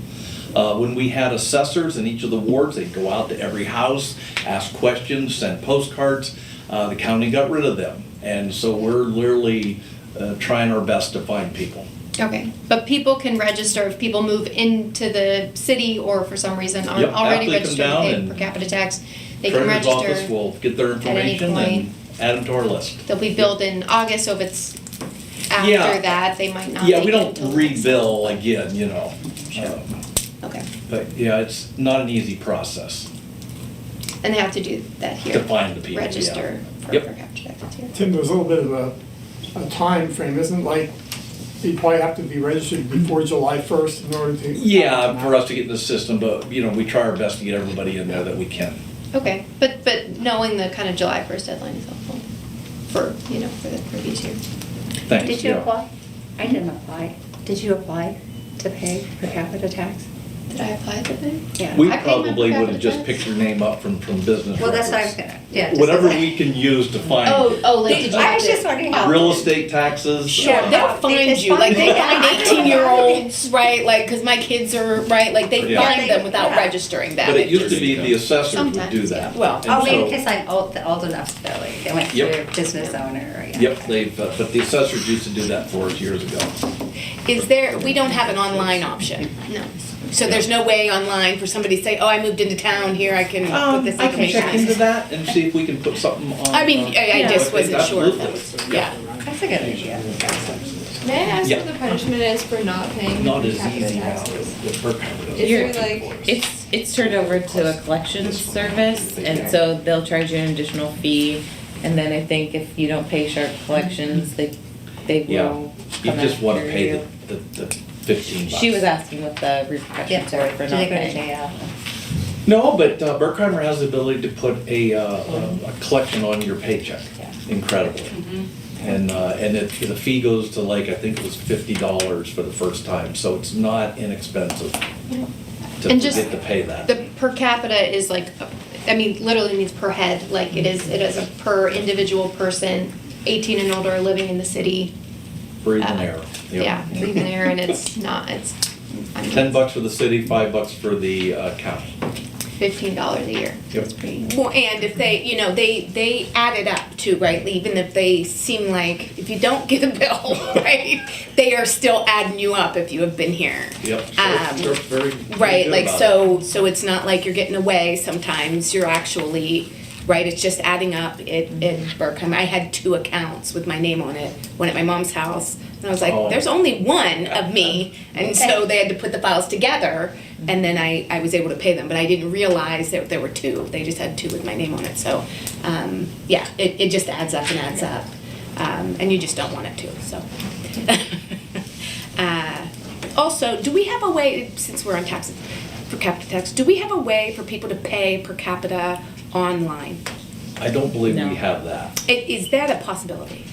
When we had assessors in each of the wards, they'd go out to every house, ask questions, send postcards. The county got rid of them. And so we're literally trying our best to find people. Okay, but people can register if people move into the city or for some reason aren't Yep, already after they come registered to down pay and per capita tax. They can Treasurer's office register, will get their any information point. and add them to our list. they'll be billed in August, so if it's Yeah. after that, they might not Yeah, make we it don't until the next rebill again, you know. Sure. Okay, But yeah, it's not an easy process and they have to do that here. to find the people, yeah. Register for Yep. per capita taxes here. Tim, there's a little bit of a time frame, isn't it? Like, you probably have to be registered before July 1st in order to. Yeah, for us to get in the system, but, you know, we try our best to get everybody in there that we can. Okay, but knowing the kind of July 1st deadline is helpful for, for the previous year. Thanks. Did you yeah. apply? I didn't apply. Did you apply? to pay per capita tax? Did I apply to pay? Yeah. We I paid my probably per would have just capita picked your name up from business Well, that's what I was records. gonna, yeah. just Whatever as a- we can use to find Like, did you I have was to? just wondering how. real estate taxes. Sure, uh, they'll They find just you, like, they find find you. 18-year-olds, right, like, because my kids are, right, like, they Yeah. find them without Yeah. registering them. But it used to just- be the assessors would do Sometimes, that. yeah. Well, And Oh, maybe so- because I'm old enough to, like, I went Yep. through business owner, or, yeah. Yep, but the assessors used to do that for us years ago. Is there, we don't have an online option, No. so there's no way online for somebody to say, oh, I moved into town, here, I can put this I can information check into in. that and see if we can put something on. I mean, I just Yeah. wasn't sure if that Absolutely. was, yeah. That's a good idea. May I ask Yeah. what the punishment is for not paying Not per as capita easy now taxes? with per capita. Is You're- there like, It's turned over to a collections service, and so they'll charge you an additional fee. And then I think if you don't pay sharp collections, they Yeah, will you come just wanna after pay you. the $15. She was asking what the Yeah, repercussions sorry, are for do not they go to paying. jail? No, but Berkheimer has the ability to put a collection on your paycheck, incredibly. And the fee goes to like, I think it was $50 for the first time, so it's not inexpensive to And just get to pay that. The per capita is like, I mean, literally means per head, like it is a per individual person, 18 and older living in the city. Breathing air. Yep. Yeah, breathing air, and it's not, it's, I mean, $10 for the city, $5 for the county. $15 a year. Yep. It's pretty. Well, and if they, they add it up too, right? Even if they seem like, if you don't get a bill, right, they are still adding you up if you have been here. Yep. Um, Very Right, good like, about it. so it's not like you're getting away sometimes, you're actually, right, it's just adding up at Berkheimer. I had 2 accounts with my name on it, one at my mom's house, and I was like, Oh. there's only one of me, and so they had to put the files together, and then I was able to pay them, but I didn't realize that there were 2, they just had 2 with my name on it, so, yeah, it just adds up and adds up, and you just don't want it to, so. Also, do we have a way, since we're on taxes, per capita tax, do we have a way for people to pay per capita online? I don't believe No. we have that. Is that a possibility?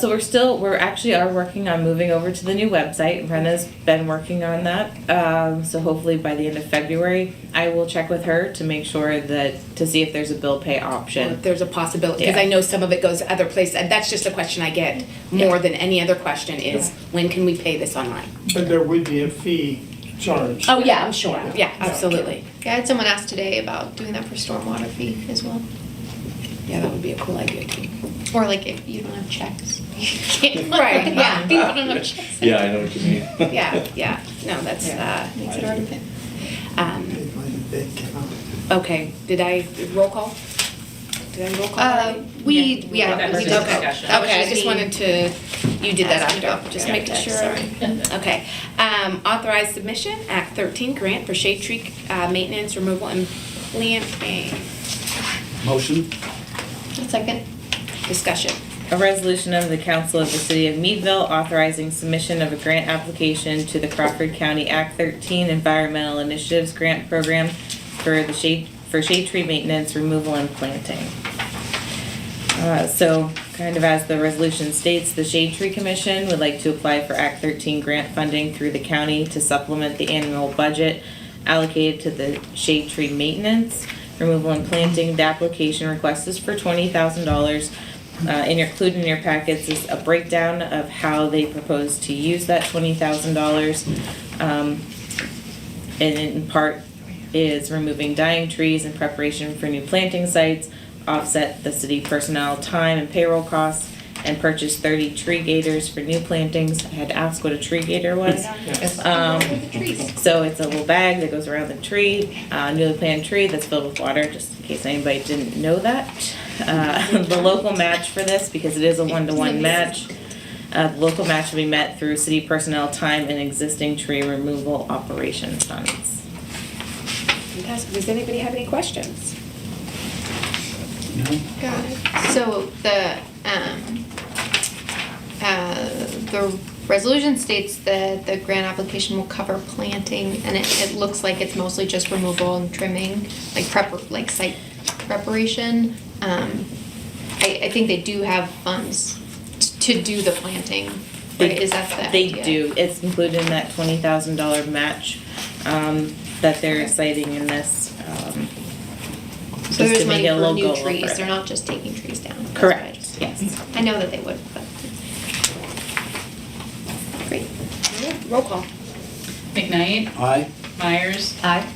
So we're actually working on moving over to the new website. Brenna's been working on that. So hopefully by the end of February, I will check with her to make sure to see if there's a bill pay Or if option. there's a possibility, because Yeah. I know some of it goes to other places, and that's just a question I get more than any other question is, when can we pay this online? But there would be a fee charged. Oh, yeah, I'm sure, yeah, absolutely. Yeah, I had someone ask today about doing that for stormwater fee as well. Yeah, that would be a cool idea too. Or like if you don't have checks. You can't. Right, yeah. People don't have checks. Yeah, I know what you mean. Yeah, no, that's, Makes it hard to pay. Okay, did I roll call? Did I roll call already? Yeah, That we was did. a discussion. Okay, I just wanted to, you did that Ask me after, about just per making capita, sure. sorry. Okay, authorized submission, Act 13 grant for shade tree maintenance, removal and planting. Motion? A second. Discussion. A resolution of the Council of the City of Meadville authorizing submission of a grant application to the Crawford County Act 13 Environmental Initiatives Grant Program for shade tree maintenance, removal, and planting. So, kind of as the resolution states, the Shade Tree Commission would like to apply for Act 13 grant funding through the county to supplement the annual budget allocated to the shade tree maintenance, removal, and planting. The application request is for $20,000. Included in your packets is a breakdown of how they propose to use that $20,000. And in part is removing dying trees in preparation for new planting sites, offset the city personnel time and payroll costs, and purchase 30 tree gators for new plantings. I had to ask what a tree gator was. So it's a little bag that goes around the tree, newly planted tree that's filled with water, just in case anybody didn't know that. The local match for this, because it is a 1-to-1 match, the local match will be met through city personnel time and existing tree removal operation funds. Fantastic. Does anybody have any questions? Got it. So the resolution states that the grant application will cover planting, and it looks like it's mostly just removal and trimming, like site preparation. I think they do have funds to do the planting. Right, is that the They idea? do, it's included in that $20,000 match, that they're citing in this, So just there's to make money it a for little new go over trees, it. they're not just taking trees down. That's what I Correct, just- yes. I know that they would, but. Great. Roll call. McKnight, Aye. Myers, Aye.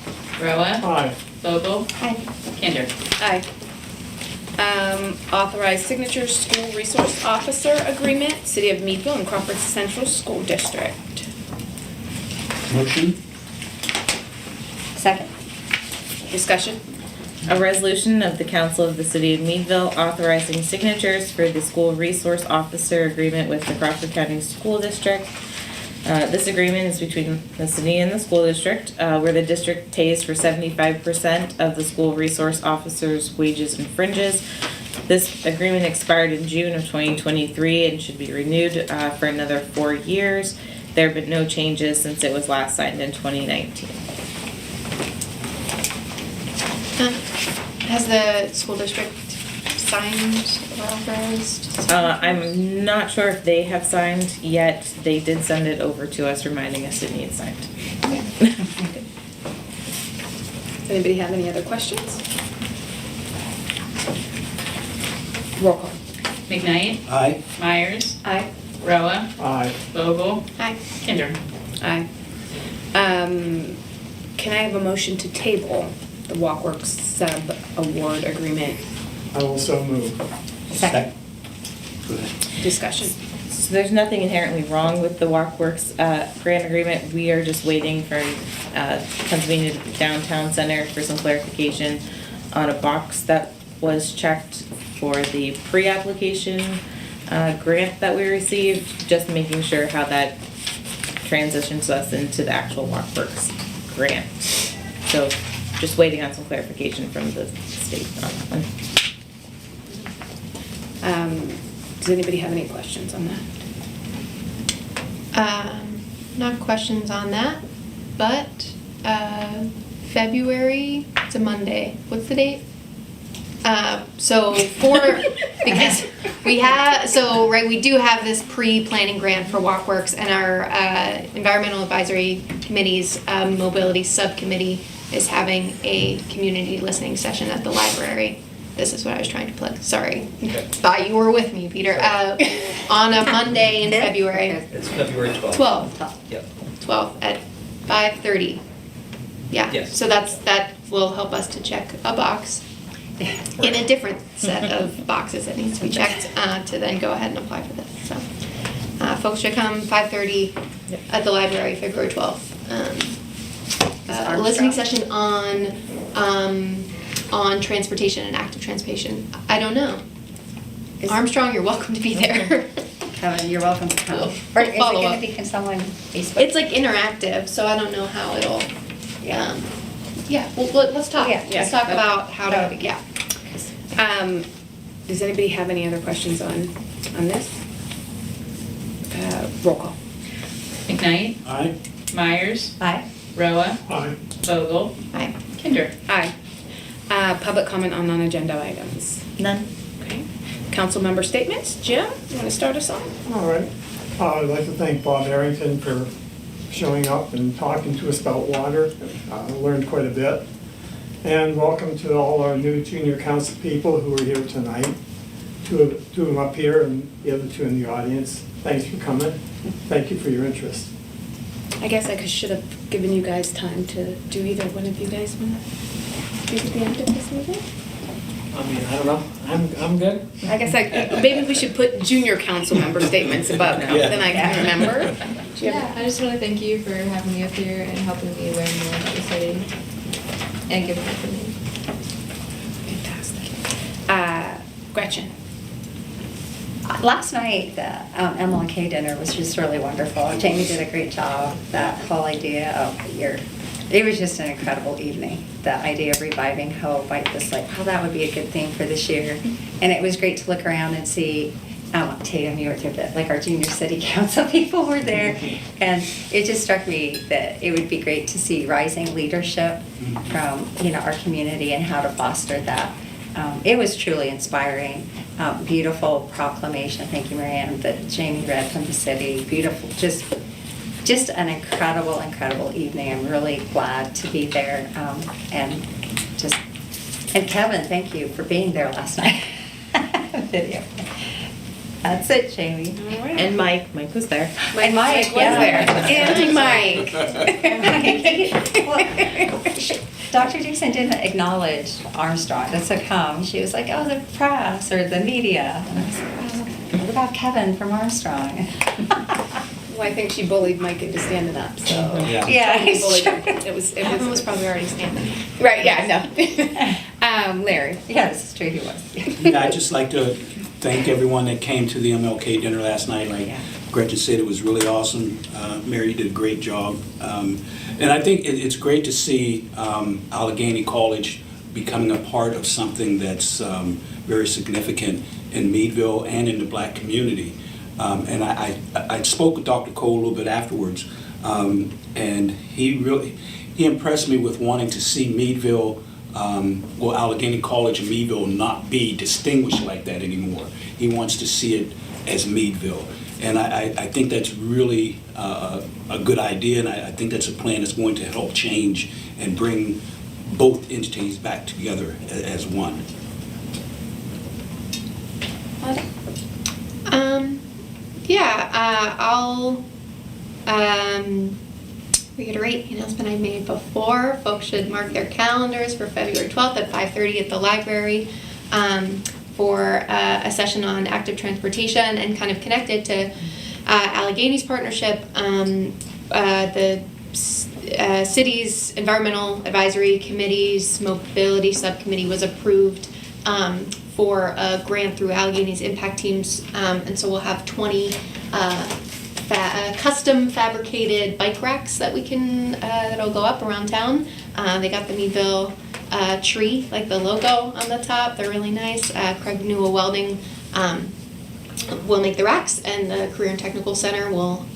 Roa, Aye. Vogel, Aye. Kinder. Aye. Authorized signature school resource officer agreement, City of Meadville and Crawford Central School District. Motion? Second. Discussion? A resolution of the Council of the City of Meadville authorizing signatures for the school resource officer agreement with the Crawford County School District. This agreement is between the city and the school district, where the district pays for 75% of the school resource officer's wages and fringes. This agreement expired in June of 2023 and should be renewed for another 4 years. There have been no changes since it was last signed in 2019. Has the school district signed or authorized? I'm not sure if they have signed yet. They did send it over to us, reminding us it needs signed. Does anybody have any other questions? Roll call. McKnight, Aye. Myers, Aye. Roa, Aye. Vogel, Aye. Kinder. Aye. Can I have a motion to table the Walkworks sub-award agreement? I will so move. Second. Go ahead. Discussion? So there's nothing inherently wrong with the Walkworks grant agreement. We are just waiting for Pennsylvania Downtown Center for some clarification on a box that was checked for the pre-application grant that we received, just making sure how that transitions us into the actual Walkworks grant. So just waiting on some clarification from the state on that one. Does anybody have any questions on that? Not questions on that, but, February, it's a Monday, what's the date? Because we do have this pre-planning grant for Walkworks, and our Environmental Advisory Committee's Mobility Subcommittee is having a community listening session at the library. This is what I was trying to plug, sorry. Thought you were with me, Peter. On a Monday in February, It's February 12th. 12th, Yep. 12th at 5:30. Yeah, Yes. so that will help us to check a box in a different set of boxes that needs to be checked to then go ahead and apply for this. So folks should come 5:30 at the library, February 12th. Listening session on transportation and active transportation. I don't know. Armstrong, you're welcome to be there. Kevin, you're welcome to come. We'll Or is it follow gonna up. be someone Facebook? It's like interactive, so I don't know how it'll. Yeah. Well, let's talk. Yeah. Let's talk about how That to. would be Yeah. Does anybody have any other questions on this? Roll call. McKnight, Aye. Myers, Aye. Roa, Aye. Vogel, Aye. Kinder. Aye. Public comment on non-agenda items. None? Okay. Council member statements. Jim, you want to start us off? All right. I'd like to thank Bob Arrington for showing up and talking to us about water. I learned quite a bit. And welcome to all our new junior council people who are here tonight. Two of them up here and the other two in the audience. Thanks for coming. Thank you for your interest. I guess I should have given you guys time to do either one of you guys want to speak at the end of this meeting? I mean, I don't know. I'm good. I guess maybe we should put junior council member statements above now, then I can remember. Do you have- Yeah, I just want to thank you for having me up here and helping me learn more about the city and giving it to me. Fantastic. Gretchen. Last night, the MLK dinner was just really wonderful. Jamie did a great job. That whole idea of it was just an incredible evening. The idea of reviving hope, I was like, oh, that would be a good thing for this year. And it was great to look around and see, Tatum, you were there, but like our junior city council people were there. And it just struck me that it would be great to see rising leadership from, our community and how to foster that. It was truly inspiring. Beautiful proclamation, thank you, Marianne, that Jamie read from the city. Beautiful, just an incredible, incredible evening. I'm really glad to be there. And Kevin, thank you for being there last night. Video. That's it, Jamie. And Mike was there. And Mike was there. And Mike. Well, Dr. Dixon didn't acknowledge Armstrong to succumb. She was like, oh, the press or the media. And I was like, well, what about Kevin from Armstrong? Well, I think she bullied Mike into standing up, so. Yeah. Yeah, Totally bullied sure. him. It was Kevin was probably already standing. right, yeah, no. Larry. Yeah, this is true, he was. Yeah, I'd just like to thank everyone that came to the MLK dinner last night. Like Yeah. Gretchen said, it was really awesome. Mary, you did a great job. And I think it's great to see Allegheny College becoming a part of something that's very significant in Meadville and in the Black community. And I spoke with Dr. Cole a little bit afterwards, and he impressed me with wanting to see Meadville, Allegheny College and Meadville not be distinguished like that anymore. He wants to see it as Meadville. And I think that's really a good idea, and I think that's a plan that's going to help change and bring both entities back together as one. I'll reiterate the announcement I made before. Folks should mark their calendars for February 12th at 5:30 at the library for a session on active transportation, and kind of connected to Allegheny's partnership. The city's environmental advisory committee's mobility subcommittee was approved for a grant through Allegheny's impact teams, and so we'll have 20 custom fabricated bike racks that we can that'll go up around town. They got the Meadville tree, like the logo on the top. They're really nice. Craig Newell Welding will make the racks, and the Career and Technical Center will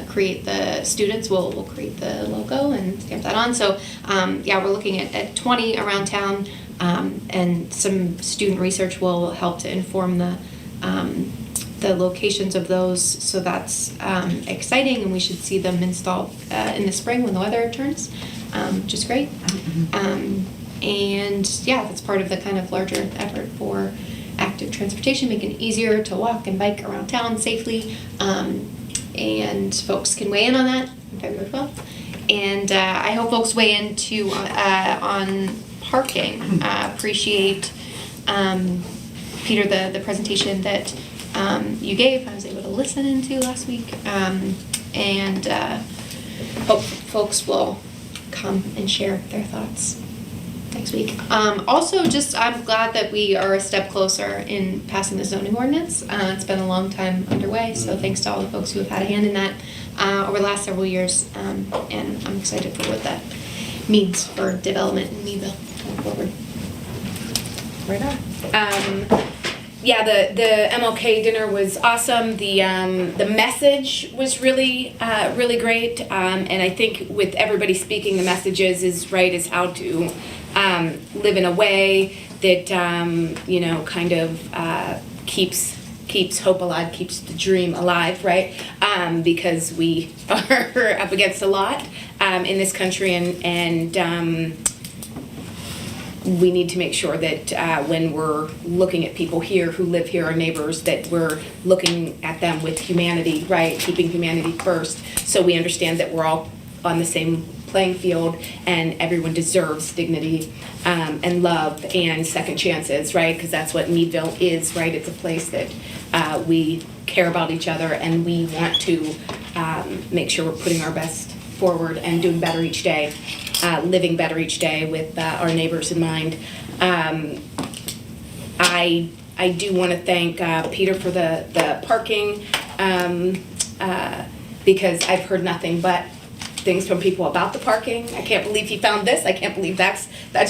create the students will create the logo and stamp that on. So we're looking at 20 around town, and some student research will help to inform the locations of those. So that's exciting, and we should see them installed in the spring when the weather turns, which is great. And that's part of the kind of larger effort for active transportation, making it easier to walk and bike around town safely. And folks can weigh in on that on February 12th. And I hope folks weigh in too on parking. Appreciate, Peter, the presentation that you gave. I was able to listen into last week. And hope folks will come and share their thoughts next week. Also, I'm glad that we are a step closer in passing the zoning ordinance. It's been a long time underway, so thanks to all the folks who have had a hand in that over the last several years, and I'm excited for what that means for development in Meadville going forward. Right on. The MLK dinner was awesome. The message was really really great, and I think with everybody speaking, the message is how to live in a way that kind of keeps hope alive, keeps the dream alive, right? Because we are up against a lot in this country, and we need to make sure that when we're looking at people here who live here, our neighbors, that we're looking at them with humanity, right? Keeping humanity first, so we understand that we're all on the same playing field, and everyone deserves dignity and love and second chances, right? Because that's what Meadville is, right? It's a place that we care about each other, and we want to make sure we're putting our best forward and doing better each day, living better each day with our neighbors in mind. I do want to thank Peter for the parking, because I've heard nothing but things from people about the parking. I can't believe he found this. I can't believe that's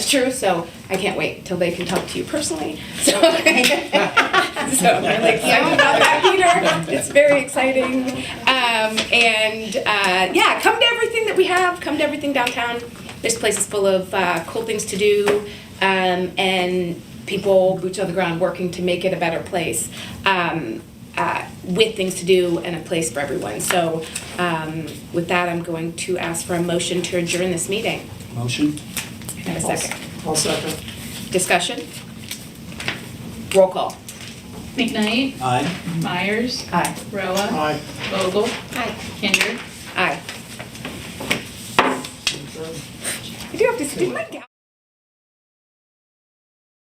true. So I can't wait till they can talk to you personally. So, I'm really excited about that, Peter. It's very exciting. Come to everything that we have. Come to everything downtown. This place is full of cool things to do, and people, boots on the ground, working to make it a better place, with things to do and a place for everyone. So with that, I'm going to ask for a motion to adjourn this meeting. Motion? Have a second. I'll second. Discussion? Roll call. McKnight, Aye. Myers, Aye. Roa, Aye. Vogel, Hi. Kinder. Aye. I do have to speak my